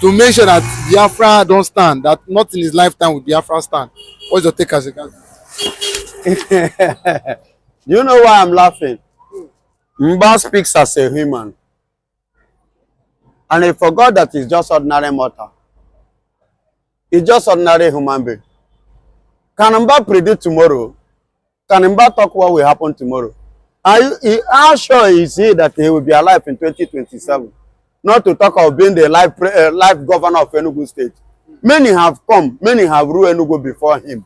to make sure that Biafra don't stand, that not in his lifetime will Biafra stand? What's your take as a guy? You know why I'm laughing? Mba speaks as a human. And he forgot that he's just ordinary mortal. He's just ordinary human being. Can Mba predict tomorrow? Can Mba talk what will happen tomorrow? How sure is he that he will be alive in 2027? Not to talk of being the life governor of Enugu State. Many have come, many have ruled Enugu before him.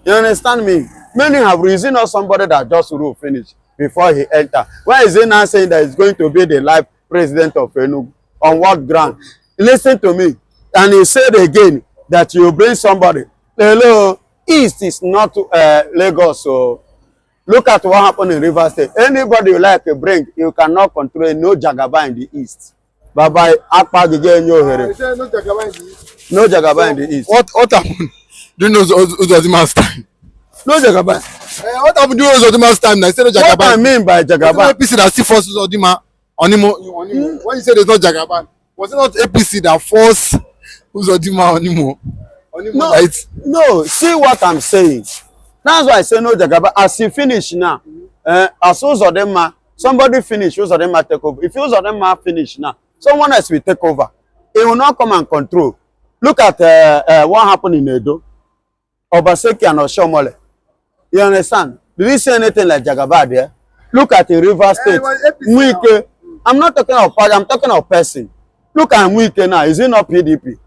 You understand me? Many have ruled. Is he not somebody that just ruled finish before he enter? Why is he now saying that he's going to be the life president of Enugu? On what ground? Listen to me. And he said again that you bring somebody. Hello, East is not Lagos. So look at what happened in River State. Anybody you like to bring, you cannot control. No Jagaba in the East. Bye-bye. No Jagaba in the East. No Jagaba in the East. What happened? Do you know Uzodima's time? No Jagaba. What happened during Uzodima's time? I said no Jagaba. What I mean by Jagaba? APC that still forced Uzodima on him. When you say there's no Jagaba, was it not APC that forced Uzodima on him? No, right? No. See what I'm saying. That's why I say no Jagaba. As he finish now, as Uzodima, somebody finish, Uzodima take over. If Uzodima finish now, someone else will take over. He will not come and control. Look at what happened in Edo. Obaseki and Oshomole. You understand? Did you see anything like Jagaba there? Look at the River State. Wike. I'm not talking of party, I'm talking of person. Look at Wike now. Is he not PDP?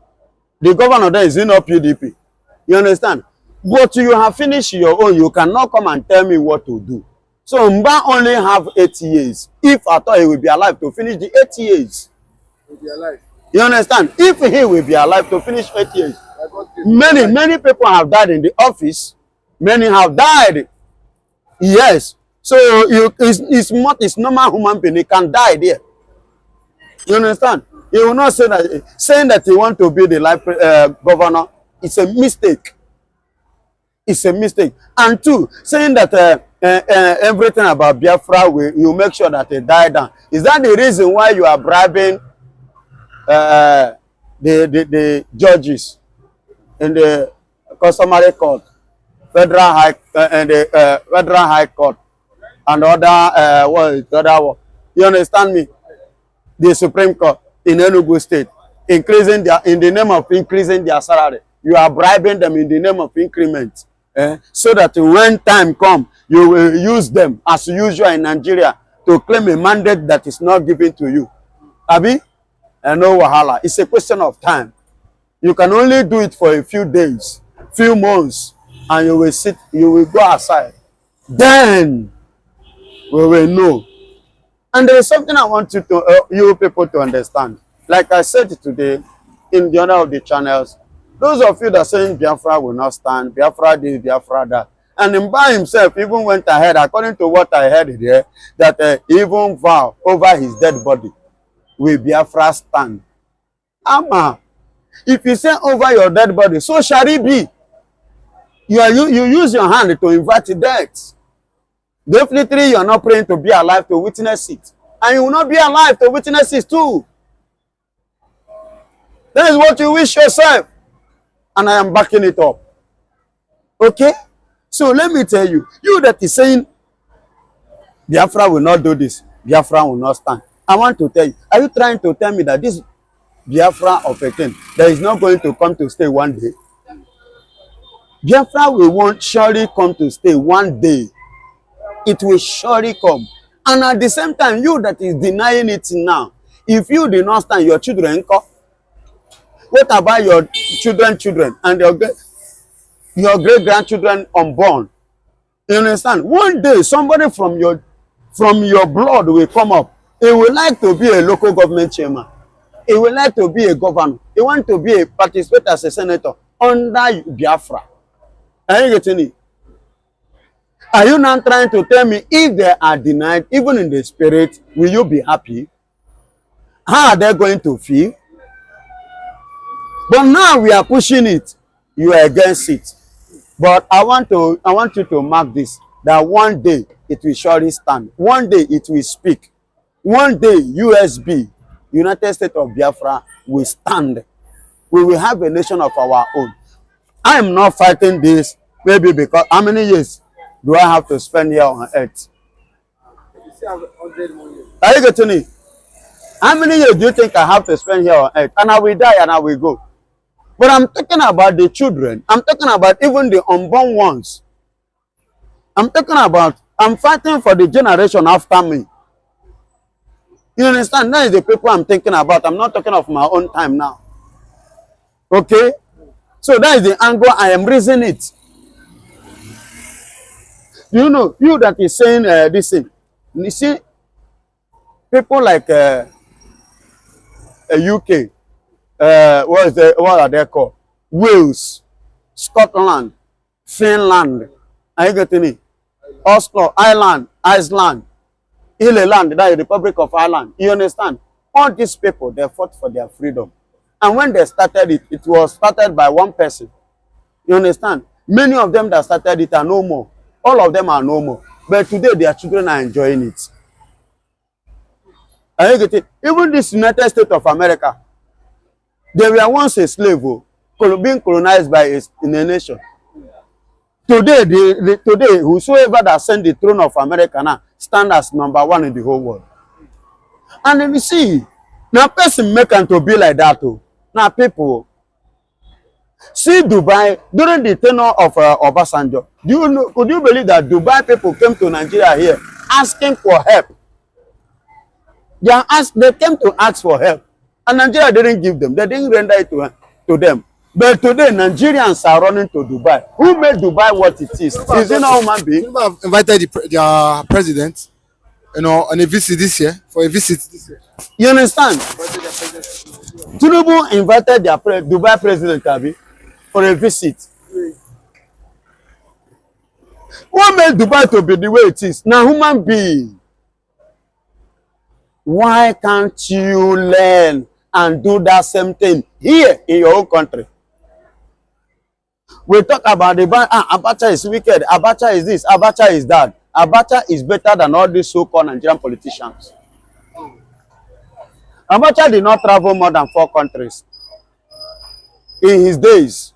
The governor there is not PDP. You understand? But you have finished your own. You cannot come and tell me what to do. So Mba only have 8 years. If I thought he will be alive to finish the 8 years. He will be alive. You understand? If he will be alive to finish 8 years. Many people have died in the office. Many have died. Yes. So it's normal human being. He can die there. You understand? He will not say that saying that he want to be the life governor. It's a mistake. It's a mistake. And two, saying that everything about Biafra you make sure that they die down. Is that the reason why you are bribing the judges in the customary court, federal high court, and other what is the other one? You understand me? The Supreme Court in Enugu State, increasing in the name of increasing their salary. You are bribing them in the name of increment, so that when time comes, you will use them as usual in Nigeria to claim a mandate that is not given to you. Abi? And no wahala. It's a question of time. You can only do it for a few days, few months, and you will go aside. Then we will know. And there is something I want you people to understand. Like I said today in the other of the channels, those of you that are saying Biafra will not stand, Biafra this, Biafra that. And Mba himself even went ahead, according to what I heard here, that even vow over his dead body, will Biafra stand. Ama, if you say over your dead body, so shall it be. You use your hand to invite death. Definitely you are not praying to be alive to witness it. And you will not be alive to witness it too. That is what you wish yourself. And I am backing it up. Okay? So let me tell you, you that is saying Biafra will not do this, Biafra will not stand. I want to tell you, are you trying to tell me that this Biafra of a thing that is not going to come to stay one day? Biafra will surely come to stay one day. It will surely come. And at the same time, you that is denying it now, if you do not stand, your children come. What about your children and your great-grandchildren unborn? You understand? One day, somebody from your blood will come up. He would like to be a local government chairman. He would like to be a governor. He wants to participate as a senator under Biafra. Are you getting it? Are you now trying to tell me if they are denied, even in the spirit, will you be happy? How are they going to feel? But now we are pushing it. You are against it. But I want you to mark this, that one day it will surely stand. One day it will speak. One day USB, United States of Biafra, we stand. We will have a nation of our own. I am not fighting this maybe because how many years do I have to spend here on earth? You still have 100 more years. Are you getting me? How many years do you think I have to spend here on earth? And I will die and I will go. But I'm talking about the children. I'm talking about even the unborn ones. I'm fighting for the generation after me. You understand? That is the people I'm thinking about. I'm not talking of my own time now. Okay? So that is the angle I am raising it. You know, you that is saying this thing. You see, people like UK, what are they called? Wales, Scotland, Finland. Are you getting me? Oslo, Ireland, Iceland, Ireland, that is the Republic of Ireland. You understand? All these people, they fought for their freedom. And when they started it, it was started by one person. You understand? Many of them that started it are no more. All of them are no more. But today, their children are enjoying it. Are you getting it? Even this United States of America, they were once a slave, being colonized by a nation. Today, today, whosoever that sent the throne of America now stand as #1 in the whole world. And then you see, now person make them to be like that too. Now people see Dubai during the tenure of Obasanjo. Do you know? Could you believe that Dubai people came to Nigeria here asking for help? They came to ask for help, and Nigeria didn't give them. They didn't render it to them. But today, Nigerians are running to Dubai. Who made Dubai what it is? Is it not human being? You have invited their president, you know, on a visit this year, for a visit this year. You understand? Tinubu invited their Dubai president, Abi, for a visit. What made Dubai to be the way it is? Now, human being. Why can't you learn and do that same thing here in your own country? We talk about the Abacha is wicked, Abacha is this, Abacha is that. Abacha is better than all these so-called Nigerian politicians. Abacha did not travel more than 4 countries in his days.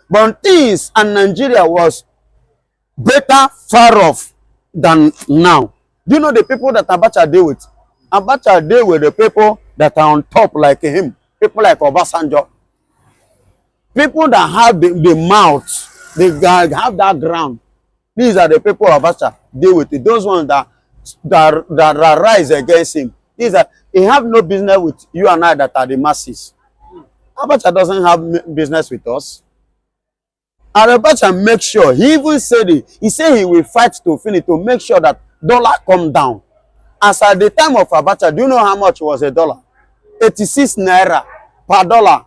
But things and Nigeria was better far off than now. Do you know the people that Abacha deal with? Abacha deal with the people that are on top like him. People like Obasanjo. People that have the mouth, they have that ground. These are the people Abacha deal with it. Those ones that rise against him. These are, he have no business with you and I that are the masses. Abacha doesn't have business with us. And Abacha make sure, he even said it, he said he will fight to finish to make sure that dollar come down. As at the time of Abacha, do you know how much was a dollar? 86 naira per dollar.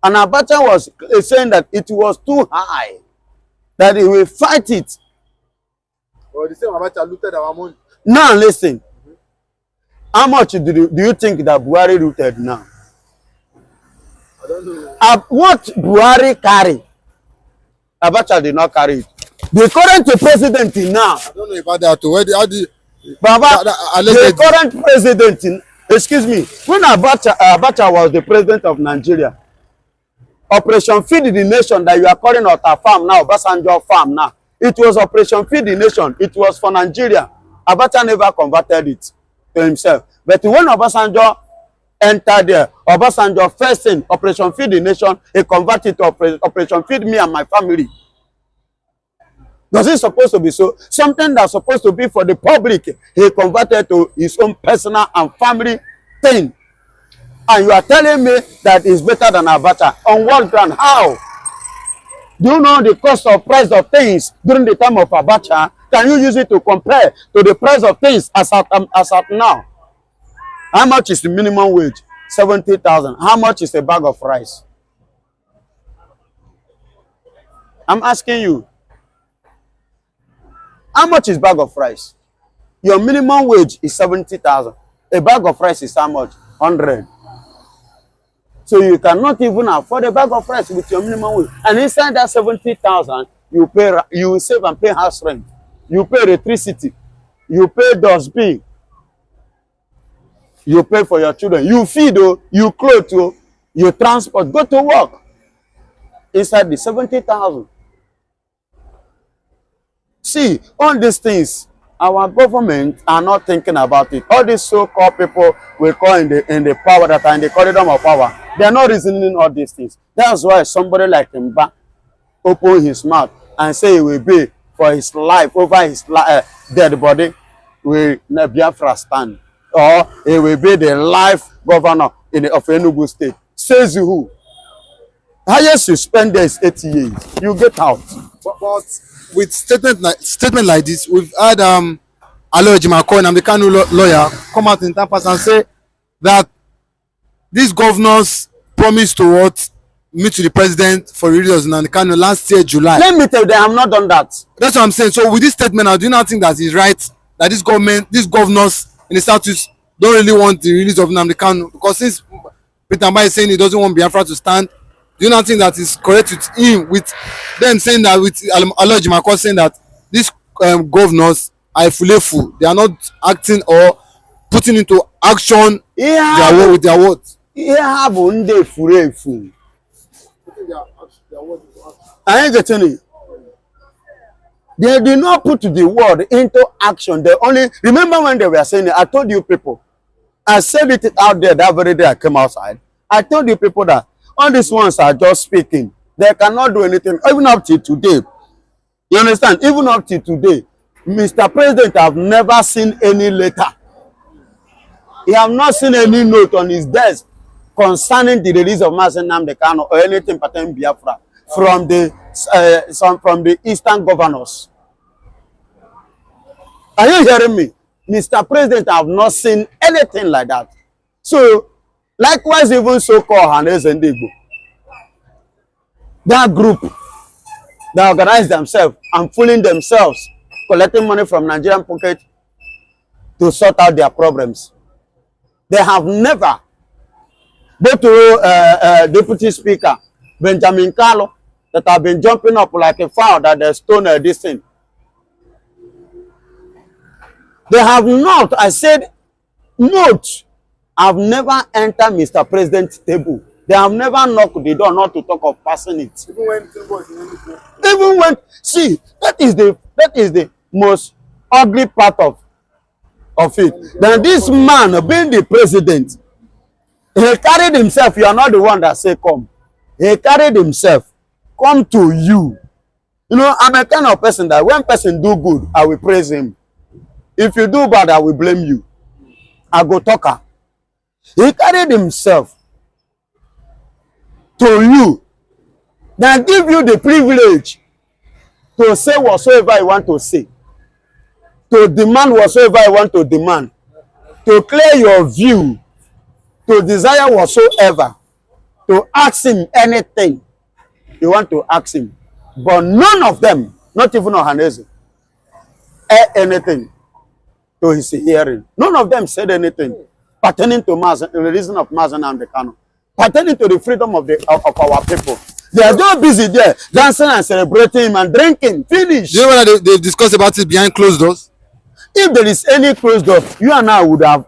And Abacha was saying that it was too high, that he will fight it. Well, the same Abacha looted our money. Now listen, how much do you think that Buhari looted now? I don't know. What Buhari carry, Abacha did not carry it. The current president now. I don't know about that. How do Baba, the current president, excuse me, when Abacha was the president of Nigeria, Operation Feed the Nation that you are calling Ota Farm now, Obasanjo Farm now, it was Operation Feed the Nation. It was for Nigeria. Abacha never converted it to himself. But when Obasanjo entered there, Obasanjo first thing, Operation Feed the Nation, he converted to Operation Feed Me and My Family. Does it supposed to be so? Something that's supposed to be for the public, he converted to his own personal and family thing. And you are telling me that it's better than Abacha. On what ground? How? Do you know the cost of price of things during the time of Abacha? Can you use it to compare to the price of things as at now? How much is the minimum wage? 70,000. How much is a bag of rice? I'm asking you. How much is bag of rice? Your minimum wage is 70,000. A bag of rice is how much? 100. So you cannot even afford a bag of rice with your minimum wage. And inside that 70,000, you save and pay house rent. You pay electricity. You pay dustbin. You pay for your children. You feed, oh, you clothe, oh, you transport, go to work. Inside the 70,000. See, all these things, our government are not thinking about it. All these so-called people we call in the power that are in the corridor of power, they are not reasoning all these things. That's why somebody like Mba open his mouth and say he will be for his life over his dead body with Biafra stand, or he will be the life governor of Enugu State. Says who? Highest you spend there is 8 years. You get out. But with statement like this, we've had Alo Ejimako, and I'm the Kanu lawyer, come out in that person and say that these governors promised to what, meet with the president for release in the Kanu last year July. Let me tell you, they have not done that. That's what I'm saying. So with this statement, now, do you not think that it's right that this government, these governors in the Southeast don't really want the release of Nnamdi Kanu? Because since Peter Mba is saying he doesn't want Biafra to stand, do you not think that it's correct with him, with them saying that, with Alo Ejimako saying that these governors are full, they are not acting or putting into action their word with their words? Yeah, bunde furefu. I ain't getting it. They did not put the word into action. They only remember when they were saying it. I told you people. I said it out there that very day I came outside. I told you people that all these ones are just speaking. They cannot do anything. Even up to today. You understand? Even up to today, Mr. President have never seen any letter. He have not seen any note on his desk concerning the release of Mazi Nnamdi Kanu or anything pertaining Biafra from the Eastern governors. Are you hearing me? Mr. President have not seen anything like that. So, likewise, even so-called Hanez and Igbo, that group that organize themselves and fooling themselves, collecting money from Nigerian pocket to sort out their problems. They have never go to Deputy Speaker Benjamin Kalu that have been jumping up like a fowl that they stone this thing. They have not, I said, note, have never entered Mr. President's table. They have never knocked the door, not to talk of passing it. Even when, see, that is the most ugly part of it. Then this man, being the president, he carried himself. You are not the one that say come. He carried himself, come to you. You know, I'm a kind of person that when person do good, I will praise him. If you do bad, I will blame you. I go talker. He carried himself to you, that give you the privilege to say whatsoever you want to say, to demand whatsoever you want to demand, to clear your view, to desire whatsoever, to ask him anything you want to ask him. But none of them, not even Ohaneze, anything to his hearing. None of them said anything pertaining to the reason of Mazi Nnamdi Kanu, pertaining to the freedom of our people. They are just busy there, dancing and celebrating him and drinking. Finish. Do you know whether they've discussed about it behind closed doors? If there is any closed door, you and I would have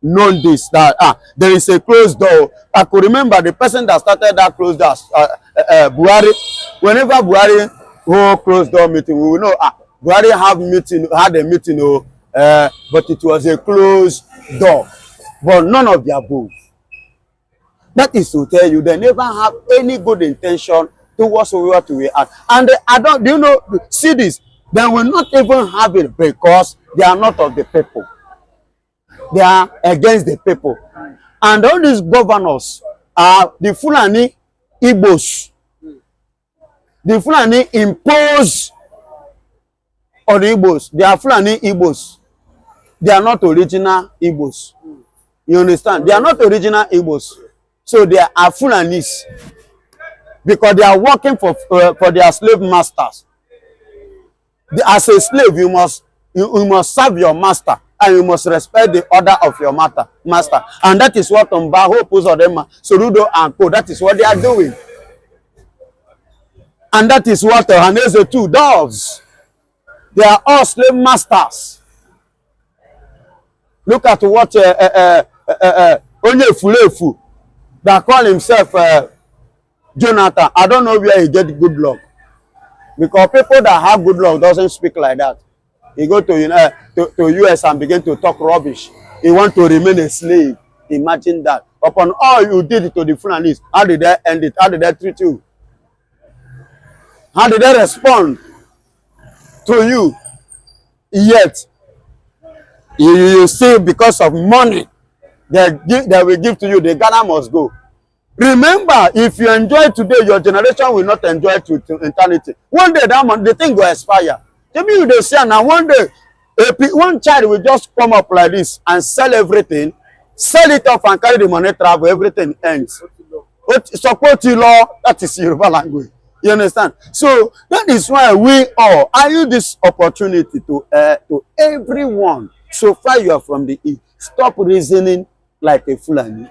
known this, that there is a closed door. I could remember the person that started that closed door, Buhari. Whenever Buhari hold closed door meeting, we will know Buhari had a meeting, but it was a closed door. But none of the above. That is to tell you they never have any good intention towards what we are. And I don't, do you know, see this? They will not even have it because they are not of the people. They are against the people. And all these governors are the Fulani Igbos. The Fulani impose on the Igbos. They are Fulani Igbos. They are not original Igbos. You understand? They are not original Igbos. So they are Fulanis. Because they are working for their slave masters. As a slave, you must serve your master. And you must respect the order of your master. And that is what Mbaho, Puzodema, Sorudo, and Co. That is what they are doing. And that is what Haneze too does. They are all slave masters. Look at what onye fulefu that call himself Jonathan. I don't know where he get good luck, because people that have good luck doesn't speak like that. He go to US and begin to talk rubbish. He want to remain a slave. Imagine that. Upon all you did to the Fulanis, how did they end it? How did they treat you? How did they respond to you? Yet you see, because of money they will give to you, the Ghana must go. Remember, if you enjoy today, your generation will not enjoy to eternity. One day that the thing will expire. Maybe you dey say now one day one child will just come up like this and sell everything, sell it off and carry the money, travel, everything ends. Support law, that is Yoruba language. You understand? So that is why I use this opportunity to everyone. So far you are from the East, stop reasoning like a Fulani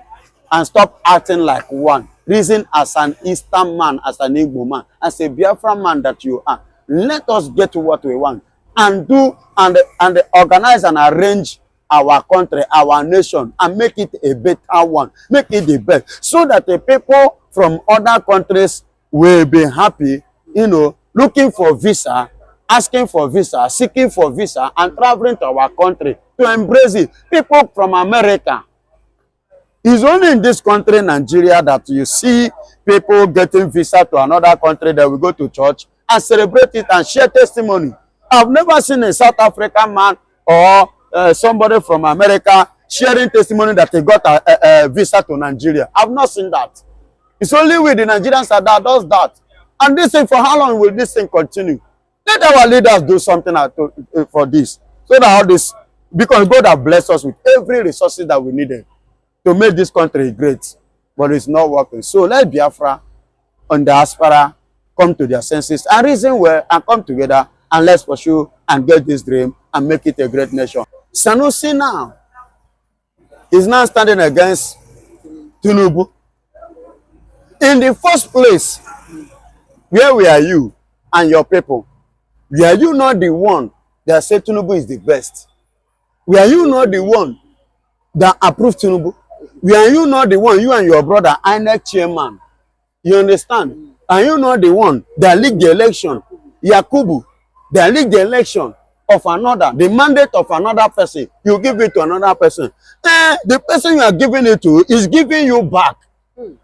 and stop acting like one. Reason as an Eastern man, as an Igbo man, as a Biafra man that you are. Let us get to what we want and do and organize and arrange our country, our nation, and make it a better one. Make it the best, so that the people from other countries will be happy, looking for visa, asking for visa, seeking for visa, and traveling to our country to embrace it. People from America. It's only in this country, Nigeria, that you see people getting visa to another country that will go to church and celebrate it and share testimony. I've never seen a South African man or somebody from America sharing testimony that they got a visa to Nigeria. I've not seen that. It's only with the Nigerians that does that. And this thing, for how long will this thing continue? Let our leaders do something for this. So that all this, because God has blessed us with every resources that we needed to make this country great. But it's not working. So let Biafra and the diaspora come to their senses and reason well and come together, and let's pursue and get this dream and make it a great nation. Sanusi now is now standing against Tinubu. In the first place, where were you and your people? Were you not the one that said Tinubu is the best? Were you not the one that approved Tinubu? Were you not the one, you and your brother, INEC chairman? You understand? Are you not the one that leaked the election? Yakubu, that leaked the election of another, the mandate of another person. You give it to another person. The person you are giving it to is giving you back.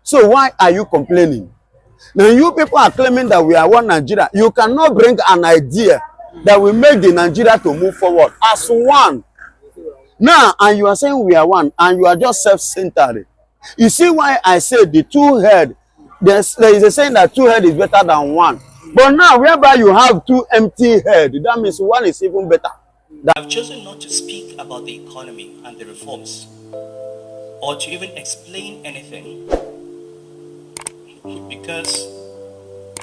So why are you complaining? Now you people are claiming that we are one Nigeria. You cannot bring an idea that will make the Nigeria to move forward as one. Now, and you are saying we are one, and you are just self-centered. You see why I said the two head, there is a saying that two head is better than one. But now, whereby you have two empty head, that means one is even better. I've chosen not to speak about the economy and the reforms, or to even explain anything, because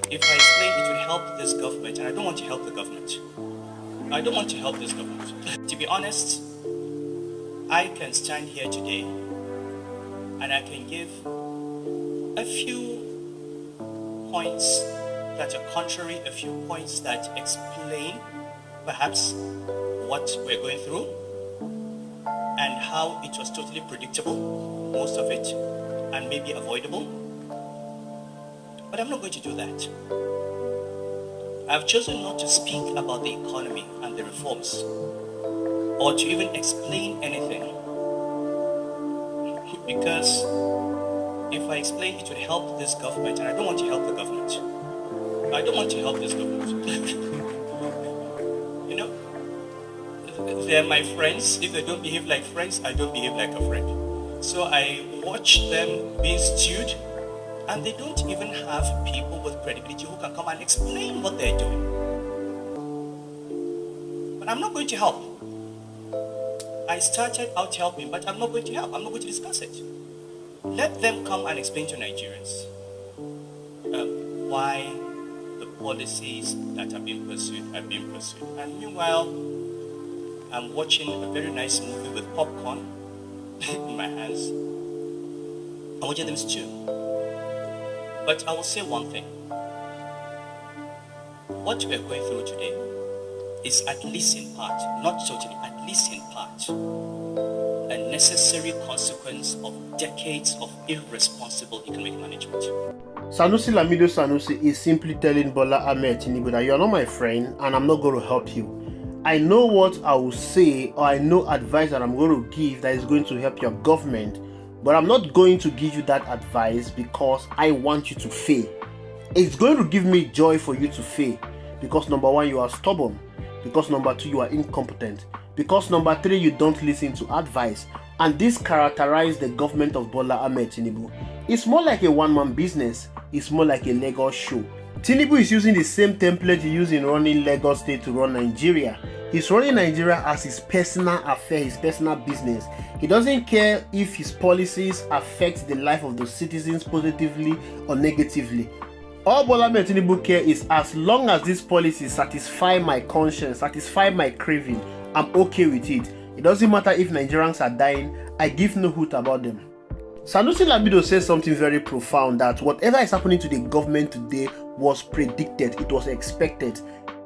if I explain, it will help this government, and I don't want to help the government. I don't want to help this government. To be honest, I can stand here today and I can give a few points that are contrary, a few points that explain perhaps what we're going through and how it was totally predictable, most of it, and maybe avoidable. But I'm not going to do that. I've chosen not to speak about the economy and the reforms, or to even explain anything, because if I explain, it will help this government, and I don't want to help the government. I don't want to help this government. They're my friends. If they don't behave like friends, I don't behave like a friend. So I watch them being stewed, and they don't even have people with credibility who can come and explain what they're doing. But I'm not going to help. I started out helping, but I'm not going to help. I'm not going to discuss it. Let them come and explain to Nigerians why the policies that are being pursued are being pursued. And meanwhile, I'm watching a very nice movie with popcorn in my hands. I'm watching them stew. But I will say one thing. What we're going through today is, at least in part, not totally, at least in part, a necessary consequence of decades of irresponsible economic management. Sanusi Lamido Sanusi is simply telling Bola Ahmed Tinubu that you are not my friend and I'm not going to help you. I know what I will say, or I know advice that I'm going to give that is going to help your government, but I'm not going to give you that advice because I want you to fail. It's going to give me joy for you to fail because number one, you are stubborn, because number two, you are incompetent, because number three, you don't listen to advice. And this characterizes the government of Bola Ahmed Tinubu. It's more like a one-man business. It's more like a Lagos show. Tinubu is using the same template he used in running Lagos State to run Nigeria. He's running Nigeria as his personal affair, his personal business. He doesn't care if his policies affect the life of the citizens positively or negatively. All Bola Ahmed Tinubu care is as long as these policies satisfy my conscience, satisfy my craving, I'm okay with it. It doesn't matter if Nigerians are dying, I give no hoot about them. Sanusi Lamido says something very profound, that whatever is happening to the government today was predicted, it was expected.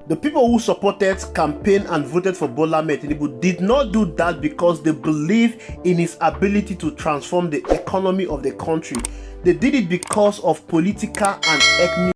The people who supported, campaigned and voted for Bola Ahmed Tinubu did not do that because they believe in his ability to transform the economy of the country. They did it because of political and ethnic